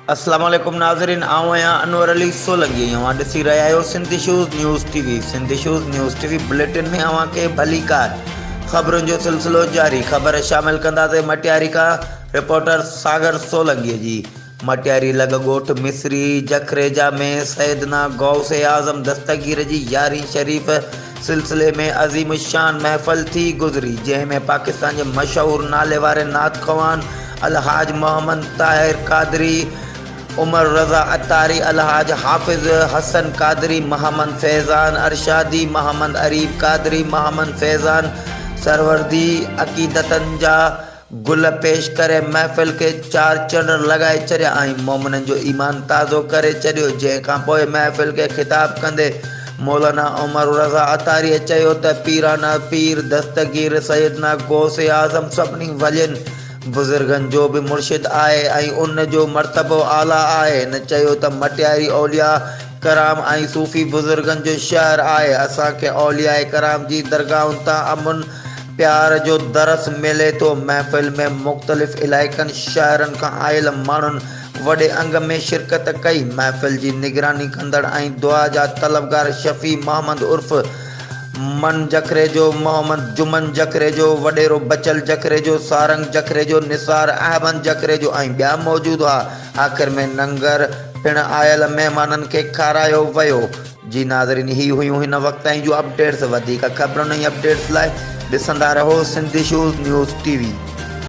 अस्सलाम वालेकुम नाज़रीन, आऊं आहियां अनवर अली सोलंकी। अवां ॾिसी रहिया आहियो Sindhi shoes news TV. Sindhi shoes news TV bulletin में अवां खे भली कार ख़बरुनि जो सिलसिलो जारी। ख़बर शामिल कंदासीं मटियारी खां रिपोर्टर सागर सोलंकीअ जी। मटियारी लॻ ॻोठ मिसरी जखरेजा में सैदना गौसे आज़म दस्तगीर जी यारी शरीफ़ सिलसिले में अज़ीम शान महफ़िल थी गुज़री, जंहिंमें पाकिस्तान जे मशहूर नाले वारे नात ख़वान अलहाज मोहम्मद ताहिर कादरी, उमर रज़ा अतारी, अलहाज हाफिज़ हसन कादरी, मोहम्मद फैज़ान अरशादी, मोहम्मद अरीब कादरी, मोहम्मद फैज़ान सरवर्दी अक़ीदतनि जा गुल पेश करे महफ़िल के चार चंड लगाए छॾिया ऐं मोमिननि जो ईमान ताज़ो करे छॾियो। जंहिंखां पोइ महफ़िल के ख़िताब कंदे मौलाना उमर रज़ा अतारीअ चयो त पीराना पीर दस्तगीर सैदना गौसे आज़म सभिनी वलियनि बुज़ुर्गनि जो भी मुर्शिद आहे ऐं उन जो मर्तबो आला आहे। न चयो त मटियारी औलिया कराम ऐं सूफ़ी बुज़ुर्गनि जो शहर आहे। असांखे औलिया कराम जी दरगाहुनि तां अमन प्यार जो दरस मिले थो। महफ़िल में मुख़्तलिफ़ इलाइक़नि शहरनि खां आयल माण्हुनि वॾे अंग में शिरकत कई। महफ़िल जी निगरानी कंदड़ ऐं दुआ जा तलबगार शफ़ी मोहम्मद उर्फ़ मन जखरेजो, मोहम्मद जुमन जखरेजो, वडेरो बचल जखरेजो, सारंग जखरेजो, निसार अहमद जखरेजो ऐं ॿिया मौजूदु हुआ। आख़िर में लंगर पिण आयल महिमाननि खे खारायो वियो। जी नाज़रीन, ही हुयूं हिन वक़्त ताईं जूं अपडेट्स। वधीक ख़बरुनि ऐं अपडेट्स लाइ ॾिसंदा रहो सिंधी शूज़ न्यूज़ टीवी।